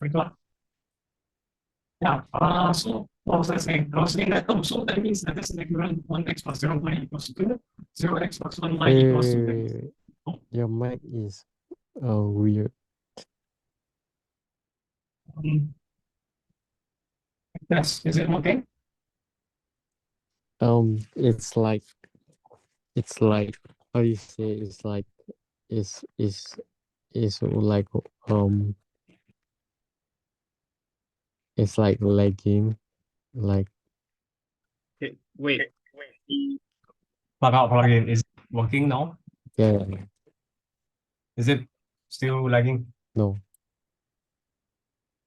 Very good. Yeah, so what was I saying? I was saying that, oh, so that means that this is equivalent 1x plus 0y equals to 2, 0x plus 1y equals to 2. Oh. Your mic is weird. Yes, is it okay? It's like how do you say it's like it's like it's like lagging, like Okay, wait. Plug out, plug in. Is it working now? yeah. Is it still lagging? No.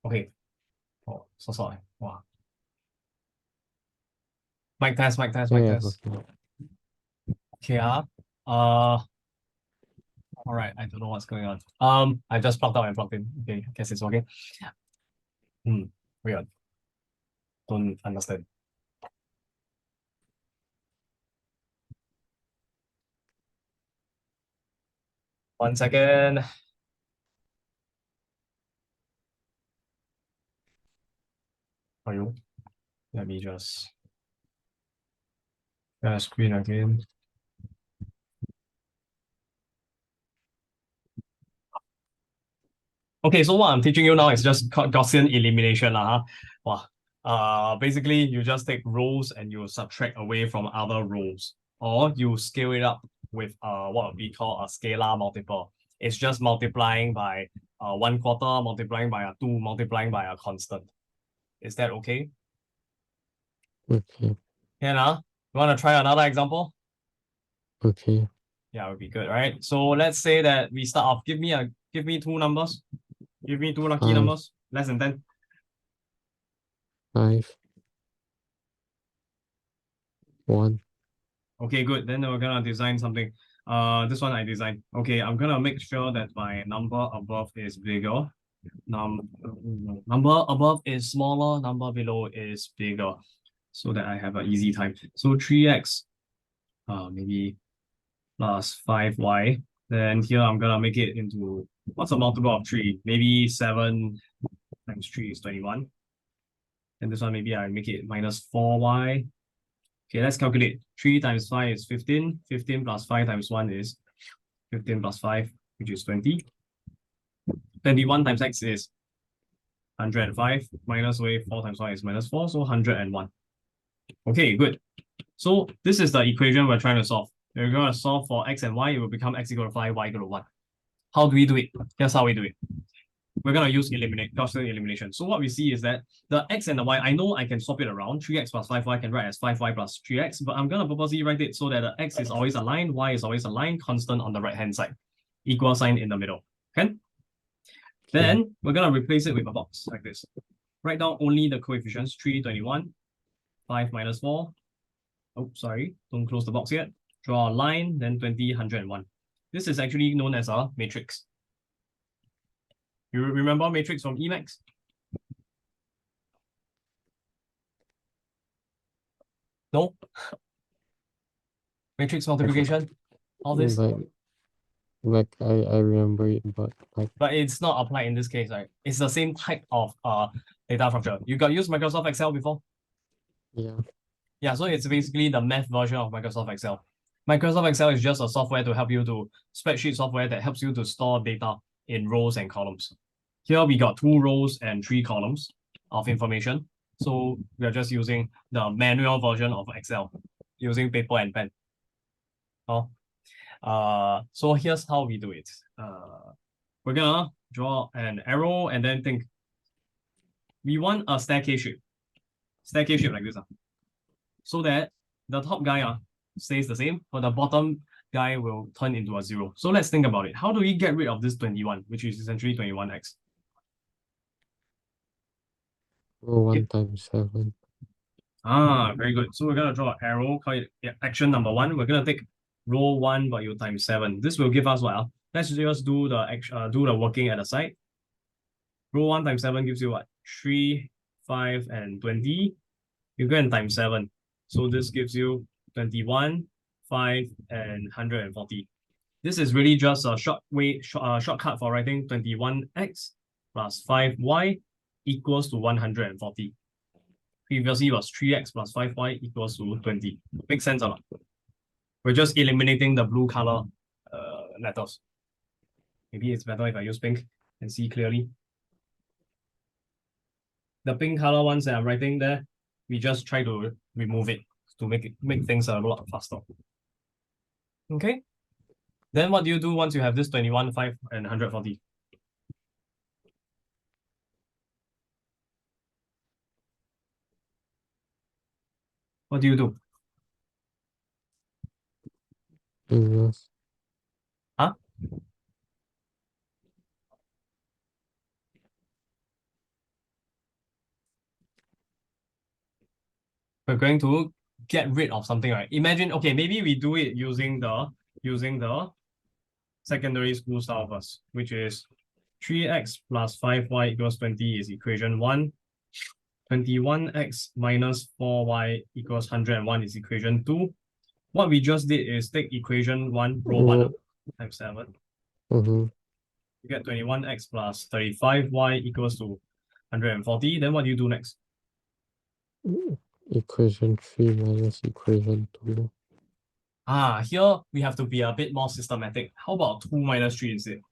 Okay. Oh, so sorry. Wow. Mic test, mic test, mic Yeah, test. okay. Okay, all right, I don't know what's going on. I just plugged out and plugged in. Okay, guess it's working. Weird. Don't understand. One second. Are you? Let me just share screen again. Okay, so what I'm teaching you now is just Gaussian elimination. Basically, you just take rows and you subtract away from other rows, or you scale it up with what we call a scalar multiple. It's just multiplying by 1/4, multiplying by a 2, multiplying by a constant. Is that okay? Okay. Hannah, you want to try another example? Okay. Yeah, it would be good, right? So let's say that we start off. Give me two numbers. Give me two lucky 5. numbers. Less than 10. 5. 1. Okay, good. Then we're gonna design something. This one I designed. Okay, I'm gonna make sure that my number above is bigger. Number above is smaller, number below is bigger, so that I have an easy time. So 3x, maybe plus 5y. Then here I'm gonna make it into, what's a multiple of 3? Maybe 7 times 3 is 21. And this one maybe I make it minus 4y. Okay, let's calculate. 3 times 5 is 15. 15 plus 5 times 1 is 15 plus 5, which is 20. 21 times x is 105. Minus away 4 times 1 is minus 4, so 101. Okay, good. So this is the equation we're trying to solve. We're going to solve for x and y. It will become x equal to 5, y equal to 1. How do we do it? Here's how we do it. We're going to use Gaussian elimination. So what we see is that the x and the y, I know I can swap it around. 3x plus 5y can write as 5y plus 3x, but I'm going to purposely write it so that the x is always aligned, y is always aligned, constant on the right-hand side, equal sign in the middle. Okay? Then we're going to replace it with a box like this. Write down only the coefficients, 3, 21, 5 minus 4. Oh, sorry, don't close the box yet. Draw a line, then 20, 101. This is actually known as a matrix. You remember matrix from Emacs? No? Matrix multiplication? All this? Like I remember it, but like. But it's not applied in this case, right? It's the same type of data structure. You got used Microsoft Excel before? Yeah. Yeah, so it's basically the math version of Microsoft Excel. Microsoft Excel is just a software to help you to, spreadsheet software that helps you to store data in rows and columns. Here we got 2 rows and 3 columns of information. So we are just using the manual version of Excel, using paper and pen. So here's how we do it. We're gonna draw an arrow and then think. We want a staircase shape. Staircase shape like this. So that the top guy stays the same, but the bottom guy will turn into a 0. So let's think about it. How do we get rid of this 21, which is essentially 21x? Row 1 times 7. Very good. So we're gonna draw an arrow, call it action number 1. We're gonna take row 1 by u times 7. This will give us what? Let's just do the working at the side. Row 1 times 7 gives you what? 3, 5, and 20. You go and times 7. So this gives you 21, 5, and 140. This is really just a shortcut for writing 21x plus 5y equals to 140. Previously was 3x plus 5y equals to 20. Makes sense or not? We're just eliminating the blue color letters. Maybe it's better if I use pink and see clearly. The pink color ones that I'm writing there, we just try to remove it to make things a lot faster. Okay. Then what do you do once you have this 21, 5, and 140? What do you do? Yes. Huh? We're going to get rid of something, right? Imagine, okay, maybe we do it using the secondary school style first, which is 3x plus 5y equals 20 is equation 1. 21x minus 4y equals 101 is equation 2. What we just did is take equation 1, row 1 times 7. Mm-hmm. You get 21x plus 35y equals to 140. Then what do you do next? Equation 3 minus equation 2. Here we have to be a bit more systematic. How about 2 minus 3 instead?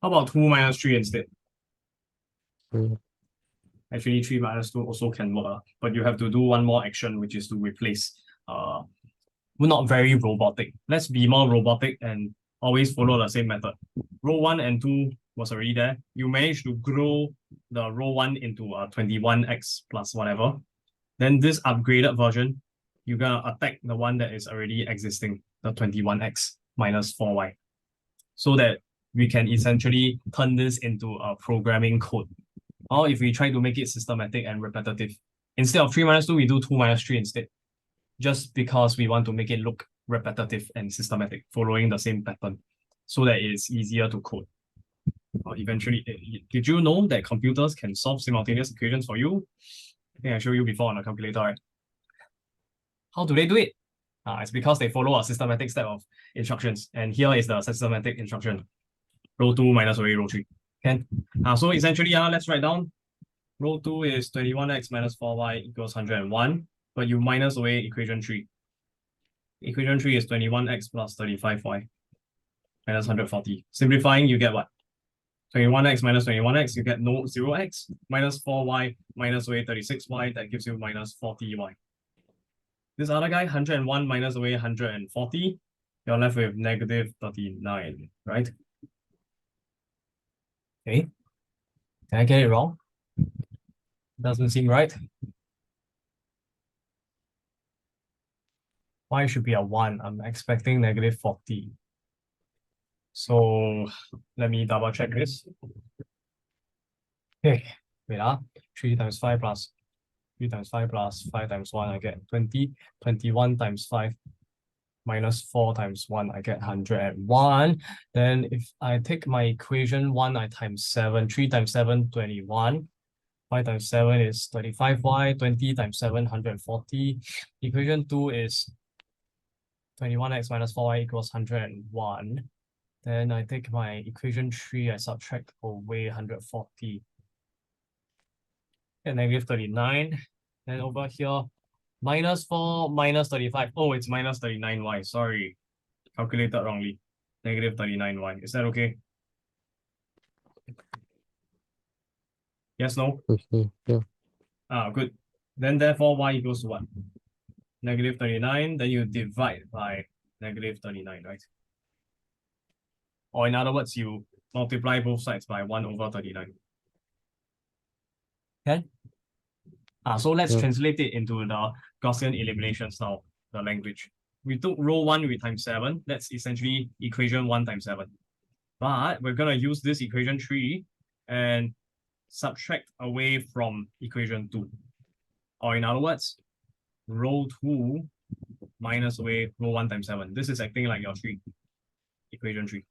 How about 2 minus 3 instead? Actually, 3 minus 2 also can work, but you have to do one more action, which is to replace. We're not very robotic. Let's be more robotic and always follow the same method. Row 1 and 2 was already there. You managed to grow the row 1 into a 21x plus whatever. Then this upgraded version, you're gonna attack the one that is already existing, the 21x minus 4y. So that we can essentially turn this into a programming code. Or if we try to make it systematic and repetitive, instead of 3 minus 2, we do 2 minus 3 instead. Just because we want to make it look repetitive and systematic, following the same pattern, so that it's easier to code. Eventually, did you know that computers can solve simultaneous equations for you? I think I showed you before on a calculator, right? How do they do it? It's because they follow a systematic step of instructions. And here is the systematic instruction. Row 2 minus away row 3. Can. So essentially, let's write down. Row 2 is 21x minus 4y equals 101. But you minus away equation 3. Equation 3 is 21x plus 35y minus 140. Simplifying, you get what? 21x minus 21x, you get 0x, minus 4y minus away 36y, that gives you minus 40y. This other guy, 101 minus away 140, you're left with negative 39, right? Okay. Did I get it wrong? Doesn't seem right. Y should be a 1. I'm expecting negative 40. So let me double check this. Okay, wait. 3 times 5 plus 3 times 5 plus 5 times 1, I get 20. 21 times 5 minus 4 times 1, I get 101. Then if I take my equation 1, I times 7. 3 times 7, 21. 5 times 7 is 35y. 20 times 7, 140. Equation 2 is 21x minus 4y equals 101. Then I take my equation 3, I subtract away 140. And negative 39. Then over here, minus 4 minus 35. Oh, it's minus 39y. Sorry. Calculated wrongly. Negative 39y. Is that okay? Yes, no? Okay, yeah. Good. Then therefore y equals to what? Negative 39. Then you divide by negative 39, right? Or in other words, you multiply both sides by 1 over 39. Okay? So let's translate it into the Gaussian elimination style, the language. We took row 1 with times 7. That's essentially equation 1 times 7. But we're going to use this equation 3 and subtract away from equation 2. Or in other words, row 2 minus away row 1 times 7. This is acting like your 3, equation 3.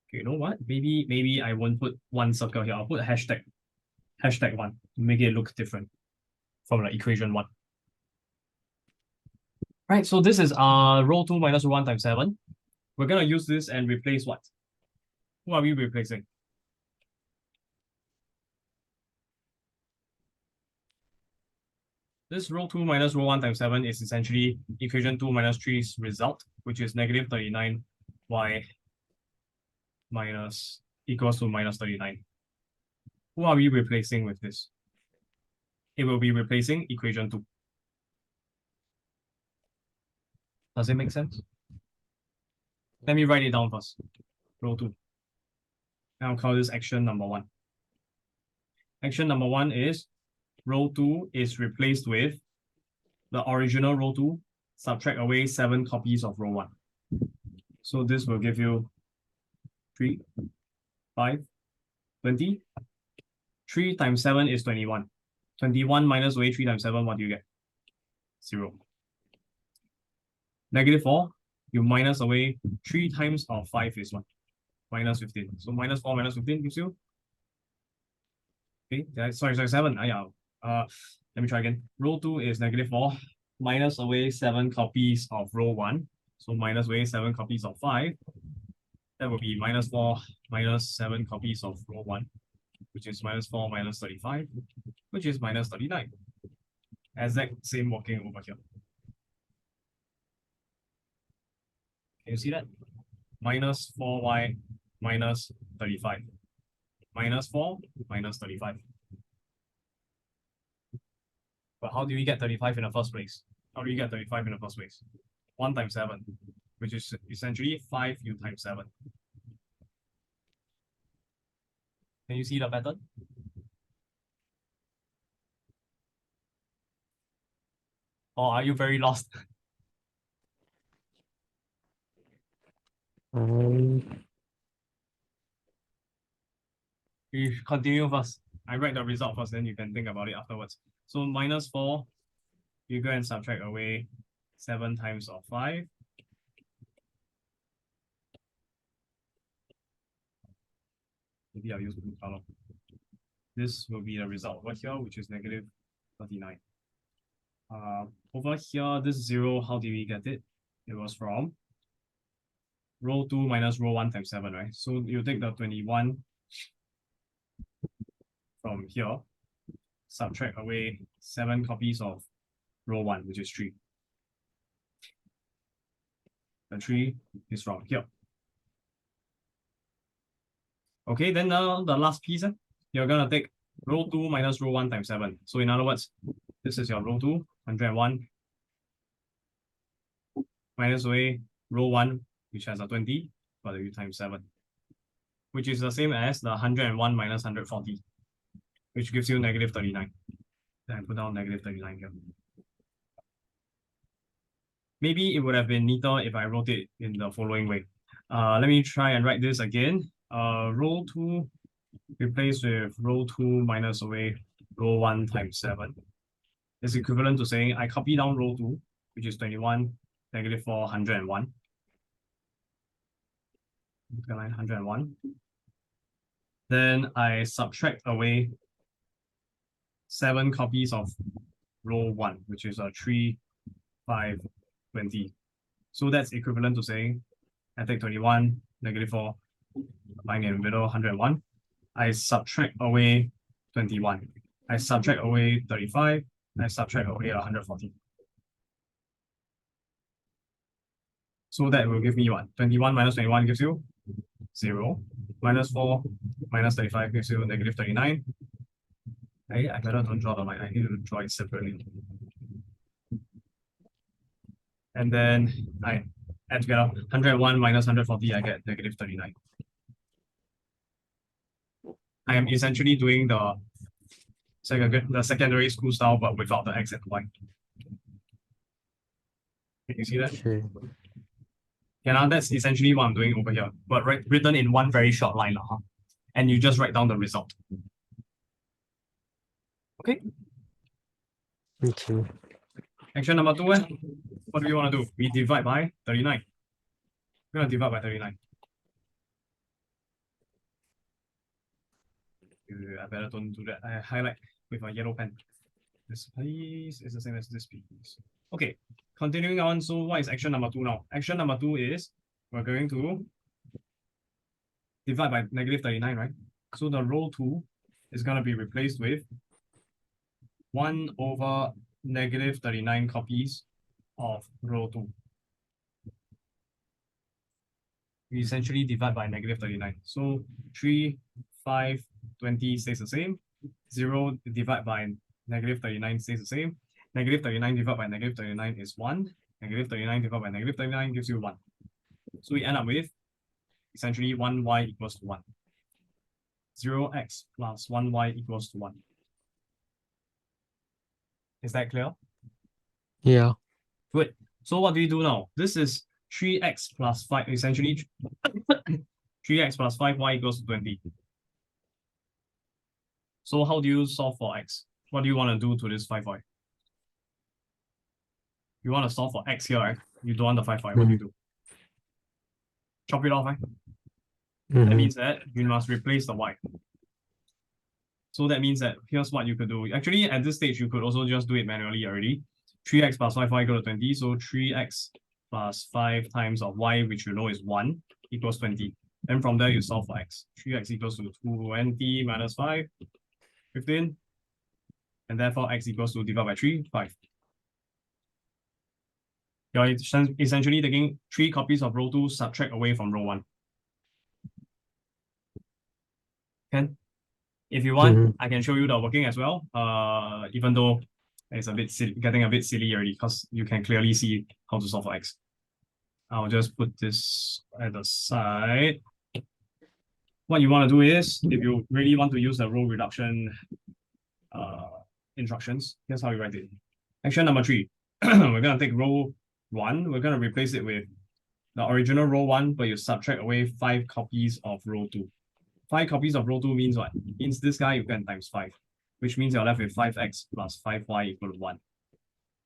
Okay, you know what? Maybe I won't put one circle here. I'll put a hashtag 1 to make it look different from the equation 1. Right, so this is row 2 minus row 1 times 7. We're going to use this and replace what? Who are we replacing? this row 2 minus row 1 times 7 is essentially equation 2 minus 3's result, which is negative 39y minus equals to minus 39. Who are we replacing with this? It will be replacing equation 2. Does it make sense? Let me write it down first. Row 2. And I'll call this action number 1. Action number 1 is row 2 is replaced with the original row 2, subtract away 7 copies of row 1. So this will give you 3, 5, 20. 3 times 7 is 21. 21 minus away 3 times 7, what do you get? 0. Negative 4, you minus away 3 times of 5 is what? Minus 15. So minus 4 minus 15 gives you. Okay, sorry, 7. Let me try again. Row 2 is negative 4, minus away 7 copies of row 1. So minus away 7 copies of 5. That will be minus 4 minus 7 copies of row 1, which is minus 4 minus 35, which is minus 39. Exact same working over here. Can you see that? Minus 4y minus 35. Minus 4 minus 35. But how do we get 35 in the first place? How do we get 35 in the first place? 1 times 7, which is essentially 5u times 7. Can you see the pattern? Or are you very lost? We continue first. I write the result first, then you can think about it afterwards. So minus 4, you go and subtract away 7 times of 5. Maybe I'll use blue color. This will be the result over here, which is negative 39. Over here, this 0, how did we get it? It was from row 2 minus row 1 times 7, right? So you take the 21 from here, subtract away 7 copies of row 1, which is 3. The 3 is from here. Okay, then now the last piece, you're going to take row 2 minus row 1 times 7. So in other words, this is your row 2, 101, minus away row 1, which has a 20, but you times 7, which is the same as the 101 minus 140, which gives you negative 39. Then I put down negative 39 here. Maybe it would have been neater if I wrote it in the following way. Let me try and write this again. Row 2 replaced with row 2 minus away row 1 times 7 is equivalent to saying I copy down row 2, which is 21, negative 4, 101. 101. Then I subtract away 7 copies of row 1, which is a 3, 5, 20. So that's equivalent to saying I take 21, negative 4, lying in the middle, 101. I subtract away 21. I subtract away 35. I subtract away 140. So that will give me what? 21 minus 21 gives you 0. Minus 4 minus 35 gives you negative 39. I better don't draw the line. I need to draw it separately. And then I add together 101 minus 140, I get negative 39. I am essentially doing the secondary school style, but without the x and y. Can you see that? Okay. Yeah, now that's essentially what I'm doing over here, but written in one very short line, and you just write down the result. Okay. Okay. Action number 2, what do we want to do? We divide by 39. We're going to divide by 39. I better don't do that. I highlight with a yellow pen. This piece is the same as this piece. Okay, continuing on. So what is action number 2 now? Action number 2 is we're going to divide by negative 39, right? So the row 2 is going to be replaced with 1 over negative 39 copies of row 2. We essentially divide by negative 39. So 3, 5, 20 stays the same. 0 divide by negative 39 stays the same. Negative 39 divided by negative 39 is 1. Negative 39 divided by negative 39 gives you 1. So we end up with essentially 1y equals to 1. 0x plus 1y equals to 1. Is that clear? Yeah. Good. So what do we do now? This is 3x plus 5, essentially 3x plus 5y equals to 20. So how do you solve for x? What do you want to do to this 5y? You want to solve for x here, right? You don't want the 5y. What do you do? Chop it off, right? That means that you must replace the y. So that means that here's what you could do. Actually, at this stage, you could also just do it manually already. 3x plus 5y equal to 20. So 3x plus 5 times of y, which you know is 1, equals 20. And from there, you solve for x. 3x equals to 20 minus 5, 15. And therefore, x equals to divide by 3, 5. You're essentially taking 3 copies of row 2, subtract away from row 1. Can? If you want, I can show you the working as well. Even though it's a bit getting a bit silly already, because you can clearly see how to solve for x. I'll just put this at the side. What you want to do is, if you really want to use the row reduction instructions, here's how you write it. Action number 3. We're going to take row 1. We're going to replace it with the original row 1, but you subtract away 5 copies of row 2. 5 copies of row 2 means what? Means this guy you can times 5, which means you're left with 5x plus 5y equal to 1.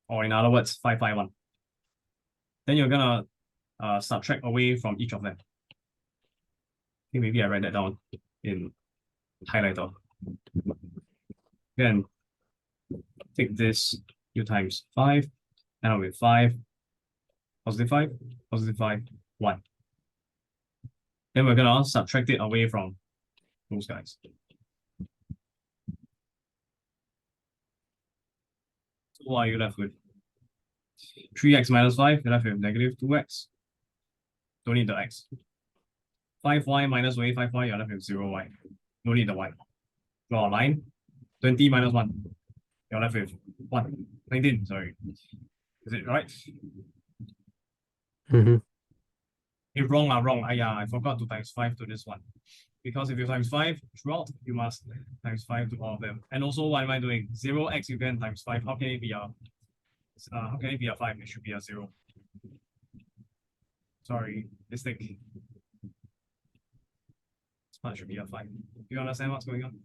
Or in other words, 5y1. Then you're going to subtract away from each of them. Okay, maybe I write that down in highlighter. Then take this, you times 5, end up with 5, positive 5, positive 5, 1. Then we're going to subtract it away from those guys. So what are you left with? 3x minus 5, you're left with negative 2x. Don't need the x. 5y minus 5y, you're left with 0y. Don't need the y. Draw a line. 20 minus 1, you're left with 1. 19, sorry. Is it right? If wrong, wrong. I forgot to times 5 to this one. Because if you times 5 throughout, you must times 5 to all of them. And also, what am I doing? 0x you can times 5. How can it be a 5? It should be a 0. Sorry, mistake. This one should be a 5. Do you understand what's going on?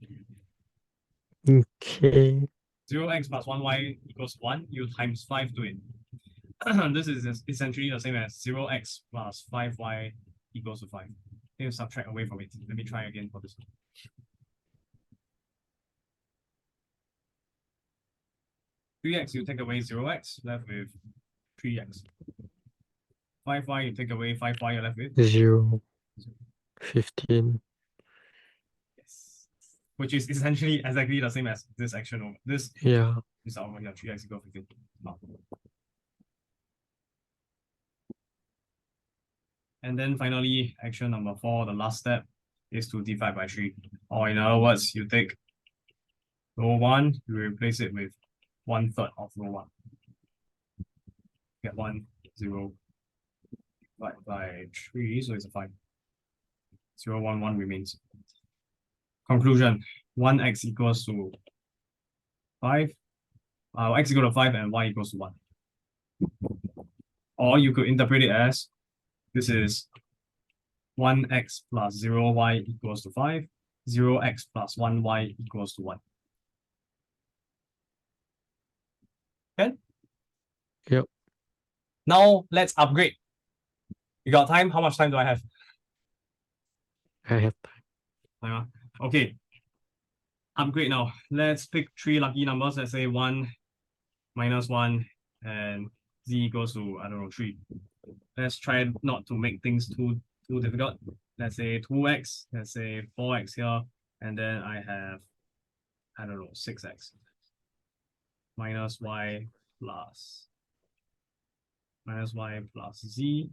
Okay. 0x plus 1y equals 1. You times 5 to it. This is essentially the same as 0x plus 5y equals to 5. You subtract away from it. Let me try again for this one. 3x, you take away 0x, left with 3x. 5y, you take away 5y, you're left with 0, 15. Yes. Which is essentially exactly the same as this action over this. Yeah. Is over here, 3x equals 15. No. And then finally, action number 4, the last step is to divide by 3. Or in other words, you take row 1, you replace it with 1/3 of row 1. Get 1, 0, divided by 3, so it's a 5. 0, 1, 1 remains. Conclusion, 1x equals to 5. X equals to 5 and y equals to 1. Or you could interpret it as this is 1x plus 0y equals to 5, 0x plus 1y equals to 1. Okay? Yep. Now let's upgrade. You got time? How much time do I have? I have Time. Okay. Upgrade now. Let's pick 3 lucky numbers. Let's say 1, minus 1, and z equals to, I don't know, 3. Let's try not to make things too difficult. Let's say 2x, let's say 4x here, and then I have, I don't know, 6x. minus y plus z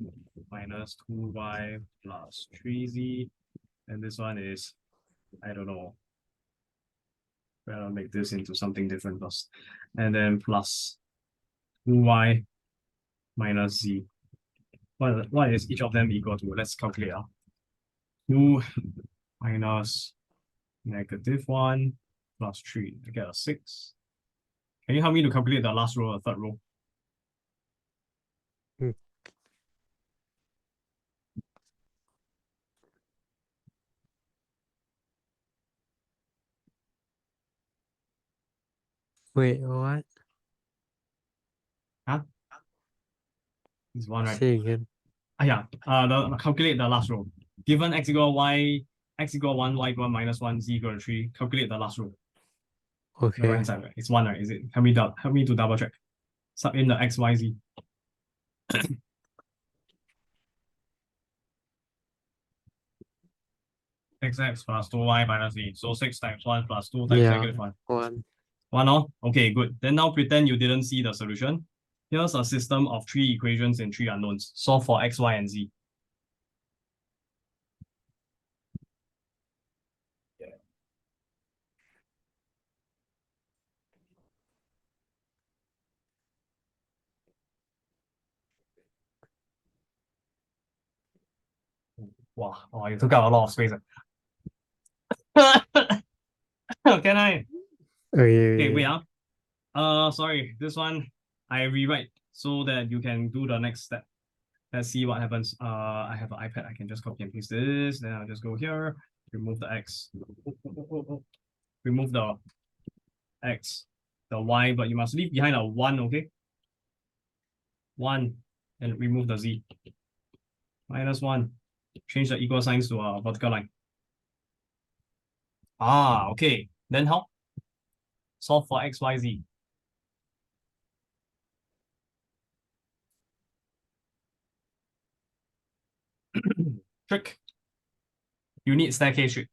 minus 2y plus 3z. And this one is, I don't know. I'll make this into something different first. And then plus 2y minus z. What is each of them equal to? Let's calculate. 2 minus -1 plus 3. I get a 6. Can you help me to calculate the last row or third row? Wait, what? Huh? This one, right? Say again. Yeah. Calculate the last row. Given x equal 1, y equal -1, z equal to 3. Calculate the last row. The right Okay. hand side, right? It's 1, right? Is it? Help me to double check. Sub in the x, y, z. xx plus 2y minus z. So 6 times 1 plus 2 times Yeah, -1. 1. 1 oh? Okay, good. Then now pretend you didn't see the solution. Here's a system of 3 equations and 3 unknowns. Solve for x, y, and z. Wow, oh, you took out a lot of space. Can I? Okay, wait. Sorry, this one I rewrite so that you can do the next step. Let's see what happens. I have an iPad. I can just copy and paste this. Then I'll just go here, remove the x, remove the x, the y, but you must leave behind a 1, okay? 1, and remove the z. -1. Change the equal signs to a vertical line. Okay. Then how? Solve for x, y, z. Trick. You need staircase shape.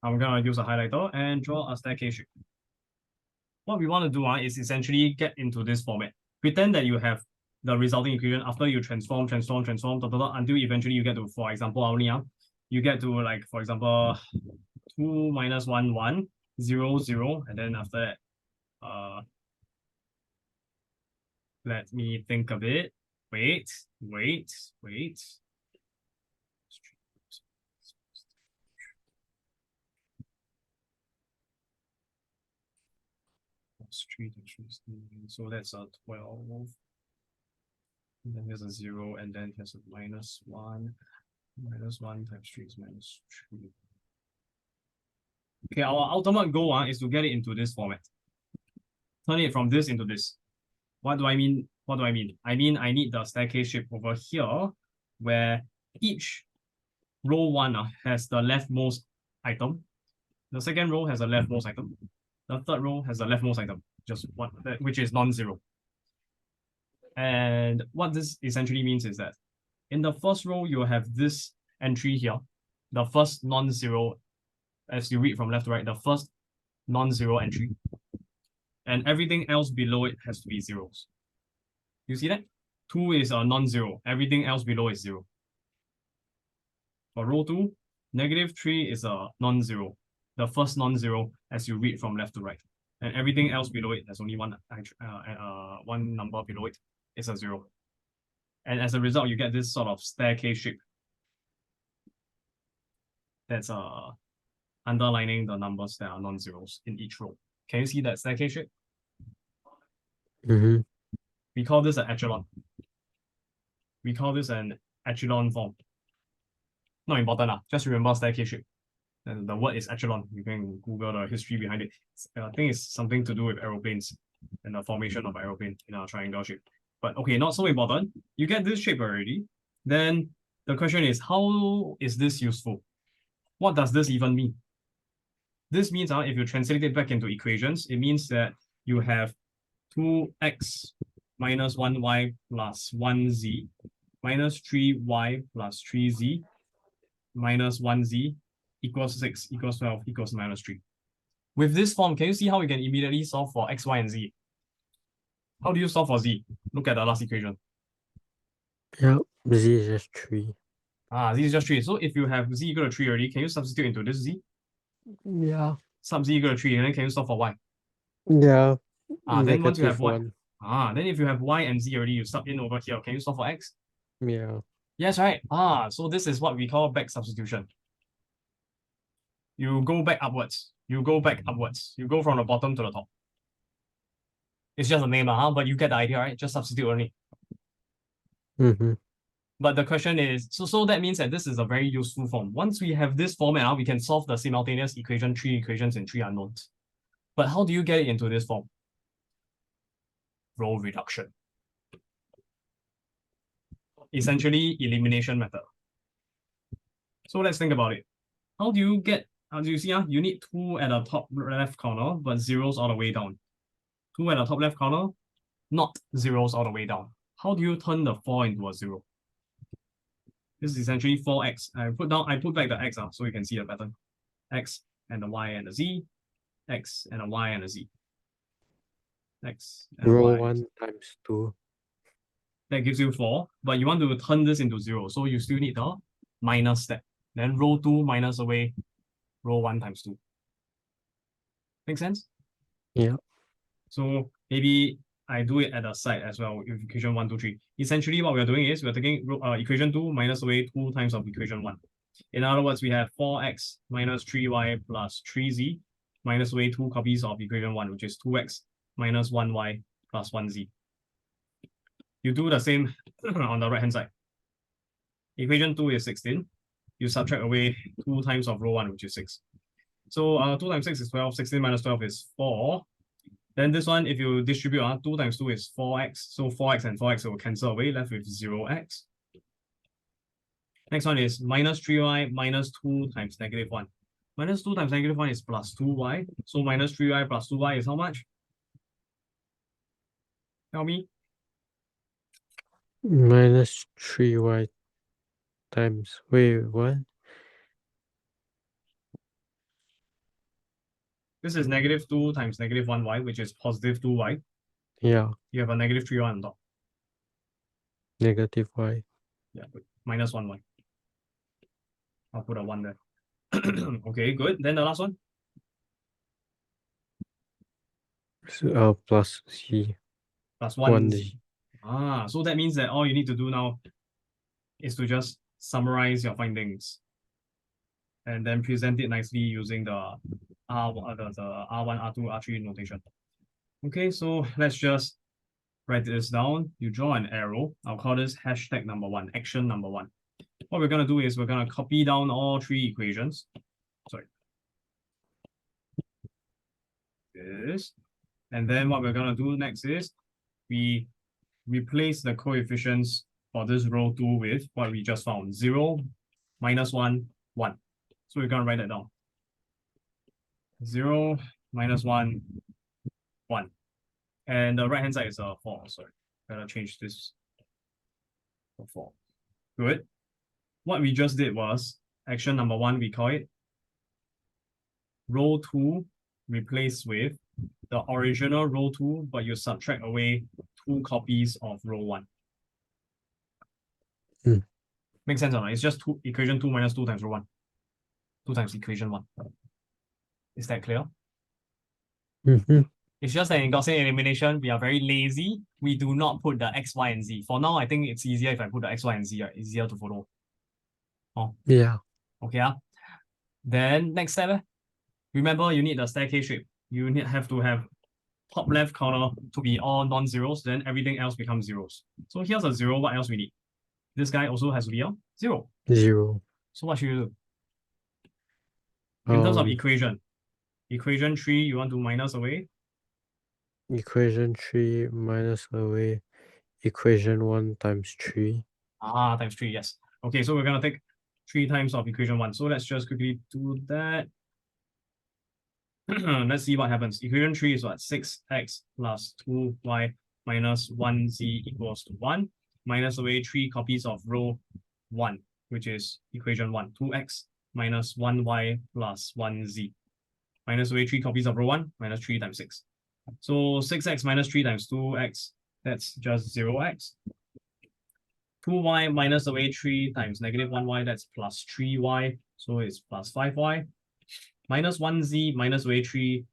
I'm gonna use a highlighter and draw a staircase shape. What we want to do is essentially get into this format. Pretend that you have the resulting equation after you transform, until eventually you get to, for example, you get to, like, for example, 2 minus 1, 1, 0, 0, and then after that, let me think a bit. Wait. So that's a 12. And then here's a 0, and then here's a -1. -1 times 3 is -3. Okay, our ultimate goal is to get it into this format. Turn it from this into this. What do I mean? I mean I need the staircase shape over here, where each row 1 has the leftmost item. The second row has the leftmost item. The third row has the leftmost item, just one, which is non-zero. And what this essentially means is that in the first row, you have this entry here, the first non-zero, as you read from left to right, the first non-zero entry. And everything else below it has to be zeros. You see that? 2 is a non-zero. Everything else below is 0. For row 2, -3 is a non-zero. The first non-zero as you read from left to right. And everything else below it, there's only one number below it, is a 0. And as a result, you get this sort of staircase shape that's underlining the numbers that are non-zeros in each row. Can you see that staircase shape? Mm-hmm. We call this an echelon. We call this an echelon form. Not important, just remember staircase shape. And the word is echelon. You can Google the history behind it. I think it's something to do with aeroplanes and the formation of aeroplane in a triangle shape. But okay, not so important. You get this shape already. Then the question is, how is this useful? What does this even mean? This means if you translate it back into equations, it means that you have 2x minus 1y plus 1z minus 3y plus 3z minus 1z equals 6 equals 12 equals -3. With this form, can you see how we can immediately solve for x, y, and z? How do you solve for z? Look at the last equation. Yeah, z is just 3. Z is just 3. So if you have z equal to 3 already, can you substitute into this z? Yeah. Sub z equal to 3, and then can you solve for y? Yeah. Then once you have Negative y. 1. Then if you have y and z already, you sub in over here. Can you solve for x? Yeah. Yes, right. So this is what we call back substitution. You go back upwards. You go back upwards. You go from the bottom to the top. It's just a name, but you get the idea, right? Just substitute only. Mm-hmm. But the question is, so that means that this is a very useful form. Once we have this format, we can solve the simultaneous equation, 3 equations and 3 unknowns. But how do you get it into this form? Row reduction. Essentially, elimination method. So let's think about it. How do you see, you need 2 at the top left corner, but zeros all the way down. 2 at the top left corner, not zeros all the way down. How do you turn the 4 into a 0? This is essentially 4x. I put back the x so you can see the pattern. X and the y and the z, x and a y and a z. X and Row y. 1 times 2. That gives you 4, but you want to turn this into 0, so you still need the minus step. Then row 2 minus away row 1 times 2. Make sense? Yeah. So maybe I do it at the side as well, equation 1, 2, 3. Essentially, what we are doing is we're taking equation 2 minus away 2 times of equation 1. In other words, we have 4x minus 3y plus 3z minus away 2 copies of equation 1, which is 2x minus 1y plus 1z. You do the same on the right-hand side. Equation 2 is 16. You subtract away 2 times of row 1, which is 6. So 2 times 6 is 12. 16 minus 12 is 4. Then this one, if you distribute, 2 times 2 is 4x. So 4x and 4x will cancel away, left with 0x. Next one is minus 3y minus 2 times negative 1. Minus 2 times negative 1 is plus 2y. So minus 3y plus 2y is how much? Tell me. Minus 3y times, wait, what? This is negative 2 times negative 1y, which is positive 2y. Yeah. You have a negative 3y on top. Negative y. Yeah, minus 1y. I'll put a 1 there. Okay, good. Then the last one? So, plus z. Plus 1z. So that means that all you need to do now is to just summarize your findings and then present it nicely using the R1, R2, R3 notation. Okay, so let's just write this down. You draw an arrow. I'll call this hashtag number 1, action number 1. What we're going to do is we're going to copy down all 3 equations. Sorry. This. And then what we're going to do next is we replace the coefficients for this row 2 with what we just found. 0, minus 1, 1. So we're going to write that down. 0, minus 1, 1. And the right-hand side is a 4. Sorry, gotta change this for 4. Good. What we just did was, action number 1, we call it row 2 replaced with the original row 2, but you subtract away 2 copies of row 1. Makes sense or not? It's just equation 2 minus 2 times row 1. 2 times equation 1. Is that clear? Mm-hmm. It's just that in Gaussian elimination, we are very lazy. We do not put the x, y, and z. For now, I think it's easier if I put the x, y, and z, right? It's easier to follow. Oh. Yeah. Okay. Then next step, remember you need the staircase shape. You have to have top left corner to be all non-zeros, then everything else becomes zeros. So here's a 0. What else we need? This guy also has to be a 0. 0. So what should you do? In terms of equation 3, you want to minus away? Equation 3 minus away equation 1 times 3. Times 3, yes. Okay, so we're going to take 3 times of equation 1. So let's just quickly do that. Let's see what happens. Equation 3 is what? 6x plus 2y minus 1z equals to 1. Minus away 3 copies of row 1, which is equation 1. 2x minus 1y plus 1z minus away 3 copies of row 1, minus 3 times 6. So 6x minus 3 times 2x, that's just 0x. 2y minus away 3 times negative 1y, that's plus 3y, so it's plus 5y. Minus 1z minus away 3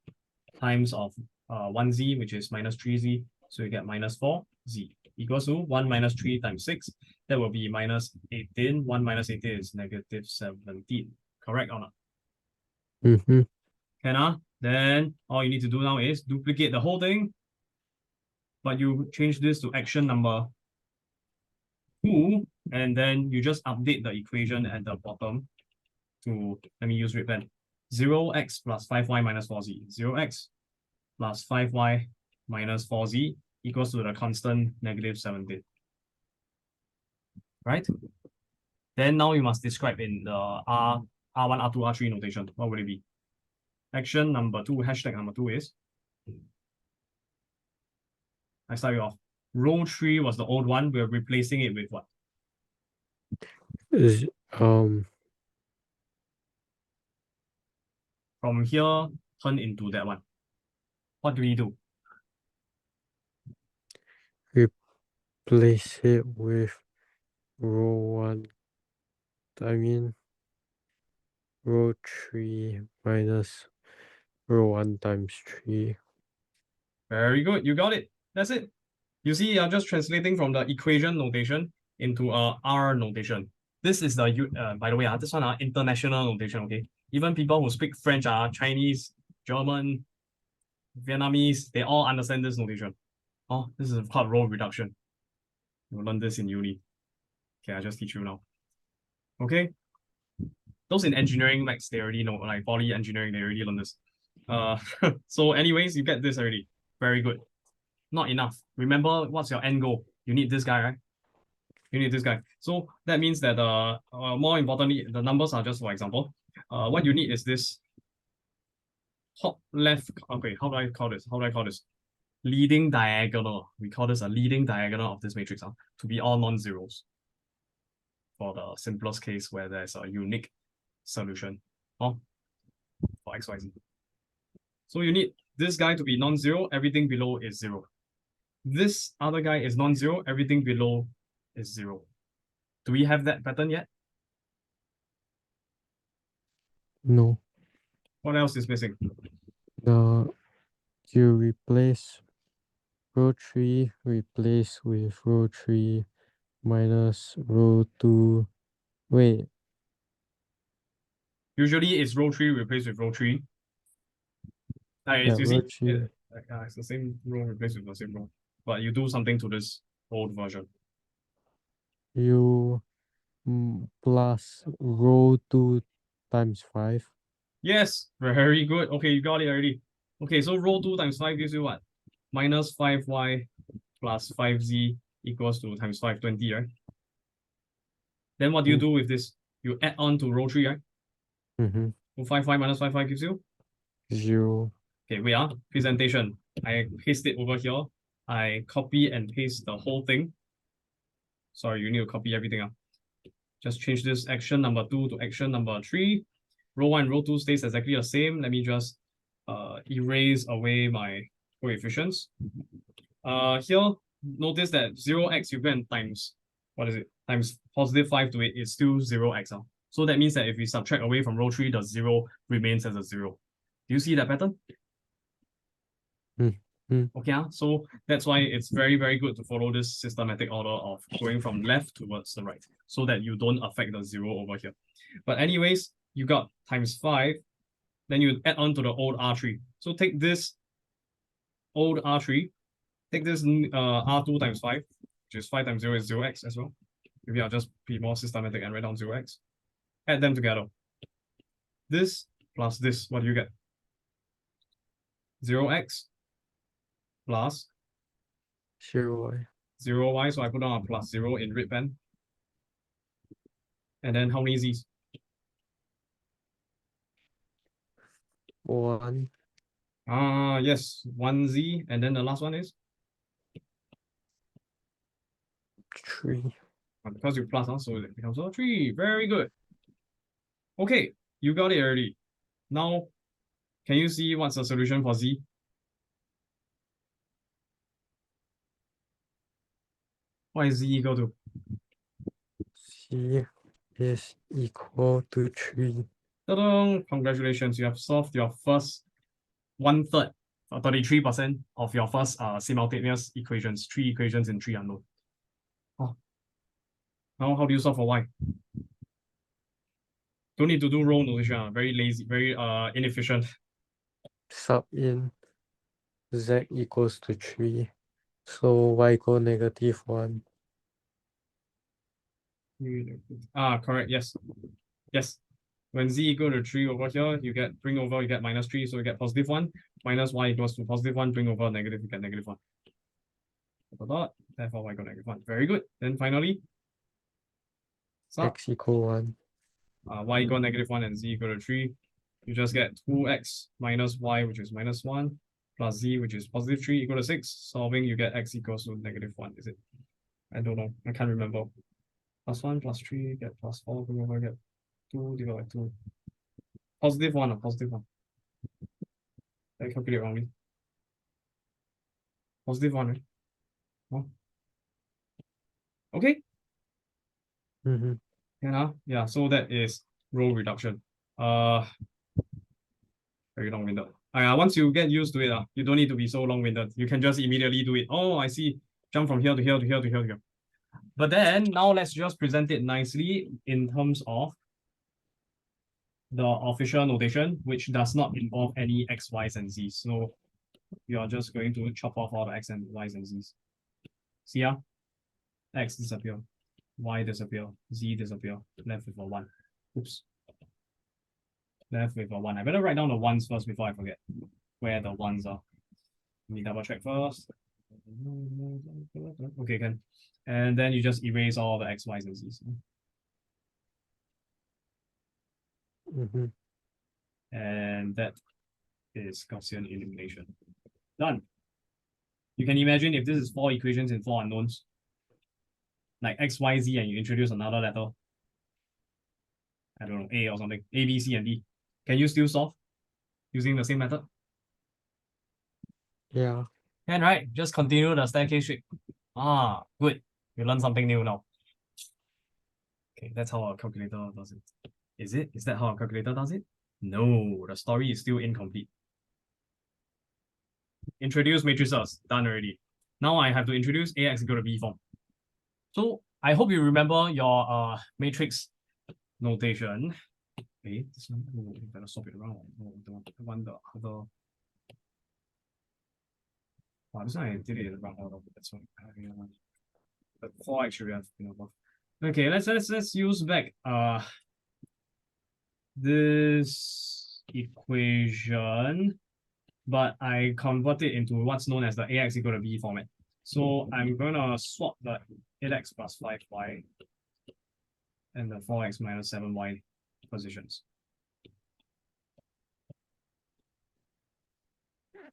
times of 1z, which is minus 3z, so you get minus 4z equals to 1 minus 3 times 6. That will be minus 18. 1 minus 18 is negative 17. Correct or not? Mm-hmm. Can Then all you need to do now is duplicate the whole thing, but you change this to action number 2, and then you just update the equation at the bottom to, let me use red pen, 0x plus 5y minus 4z. 0x plus 5y minus 4z equals to the constant negative 17. Right? Then now you must describe in the R1, R2, R3 notation. What would it be? Action number 2, hashtag number 2 is, I start you off. Row 3 was the old one. We're replacing it with what? Is From here, turn into that one. What do we do? replace it with row 1. I mean row 3 minus row 1 times 3. Very good. You got it. That's it. You see, you're just translating from the equation notation into a R notation. This is the, by the way, this one international notation, okay? Even people who speak French, Chinese, German, Vietnamese, they all understand this notation. Oh, this is called row reduction. You learn this in uni. Okay, I just teach you now. Okay? Those in engineering, max, they already know, like poly engineering, they already learn this. So anyways, you get this already. Very good. Not enough. Remember, what's your end goal? You need this guy, right? You need this guy. So that means that more importantly, the numbers are just for example. What you need is this top left. Okay, how do I call this? How do I call this? Leading diagonal. We call this a leading diagonal of this matrix to be all non-zeros. For the simplest case where there's a unique solution for XYZ. So you need this guy to be non-zero, everything below is 0. This other guy is non-zero, everything below is 0. Do we have that pattern yet? No. What else is missing? You replace row 3 replace with row 3 minus row 2. Wait. Usually it's row 3 replaced with row 3. Yeah, You see, row 3. it's the same row replaced with the same row. But you do something to this old version. You plus row 2 times 5. Yes, very good. Okay, you got it already. Okay, so row 2 times 5 gives you what? Minus 5y plus 5z equals to times 5, 20, right? Then what do you do with this? You add on to row 3, right? Mm-hmm. So 5y minus 5y gives you? 0. Okay, wait, presentation. I paste it over here. I copy and paste the whole thing. Sorry, you need to copy everything. Just change this action number 2 to action number 3. Row 1 and row 2 stays exactly the same. Let me just erase away my coefficients. Here, notice that 0x you go and times, what is it? Times positive 5 to it is still 0x. So that means that if we subtract away from row 3, the 0 remains as a 0. Do you see that pattern? Okay, so that's why it's very, very good to follow this systematic order of going from left towards the right, so that you don't affect the 0 over here. But anyways, you got times 5, then you add on to the old R3. So take this old R3, take this R2 times 5, which is 5 times 0 is 0x as well. Maybe I'll just be more systematic and write down 0x. Add them together. This plus this, what do you get? 0x plus 0y. 0y, so I put down a plus 0 in red pen. And then how many z's? 1. Yes, 1z, and then the last one is? 3. Because you plus, so it becomes 3. Very good. Okay, you got it already. Now, Can you see what's the solution for Z? What is Z equal to? C is equal to 3. Ta-da! Congratulations, you have solved your first 1/3, 33% of your first simultaneous equations, 3 equations in 3 unknown. Oh. Now, how do you solve for Y? Don't need to do row notation, very lazy, very inefficient. Sub in Z equals to 3. So Y equal -1. Correct, yes. Yes. When Z equal to 3 over here, you get -3, so you get +1. Minus Y equals to +1, bring over negative, you get -1. Therefore Y equal -1. Very good. Then finally, X equal 1. Y equal -1 and Z equal to 3. You just get 2x minus Y, which is -1, plus Z, which is +3, equal to 6. Solving, you get X equals to -1, is it? I don't know. I can't remember. +1, +3, get +4, bring over, get 2 divided by 2. +1, +1. I calculate wrongly. +1, right? Oh. Okay. Yeah, so that is row reduction. Very long-winded. Once you get used to it, you don't need to be so long-winded. You can just immediately do it. Oh, I see. Jump from here to here to here to here to here. But then now let's just present it nicely in terms of the official notation, which does not involve any x, y's, and z's. So you are just going to chop off all the x and y's and z's. See ya? X disappear, y disappear, z disappear, left with a 1. Oops. Left with a 1. I better write down the ones first before I forget where the ones are. Let me double check first. Okay, can. And then you just erase all the x, y's, and z's. And that is Gaussian elimination. Done. You can imagine if this is 4 equations in 4 unknowns, like x, y, z, and you introduce another letter. I don't know, A or something. A, B, C, and D. Can you still solve using the same method? Yeah. Can, right? Just continue the staircase shape. Good. You learned something new now. Okay, that's how a calculator does it. Is it? Is that how a calculator does it? No, the story is still incomplete. Introduce matrices. Done already. Now I have to introduce AX equal to B form. So I hope you remember your matrix notation. Okay, this one, you better swap it around. The one, the other. Wow, this one I did it in the wrong order. That's one. But 4x should have been above. Okay, let's use back this equation, but I convert it into what's known as the AX equal to B format. So I'm gonna swap the 8x plus 5y and the 4x minus 7y positions.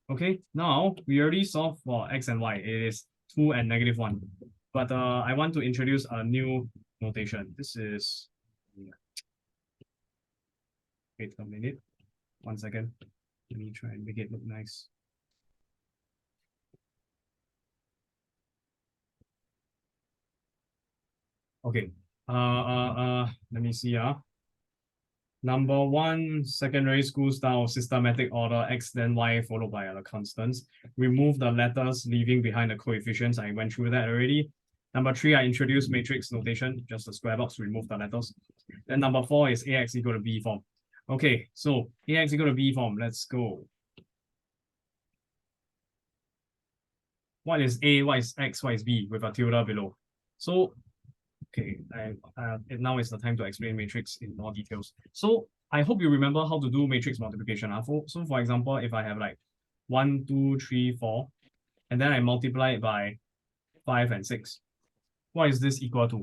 Okay, now we already solved for x and y. It is 2 and -1. But I want to introduce a new notation. This is, wait a minute, 1 second. Let me try and make it look nice. Okay, let me see. Number 1, secondary school style systematic order x then y followed by other constants. Remove the letters, leaving behind the coefficients. I went through that already. Number 3, I introduced matrix notation, just a square box, remove the letters. Then number 4 is AX equal to B form. Okay, so AX equal to B form, let's go. What is A, what is X, what is B with a tilde below? So, okay, now is the time to explain matrix in more details. So I hope you remember how to do matrix multiplication. So for example, if I have like 1, 2, 3, 4, and then I multiply it by 5 and 6, what is this equal to?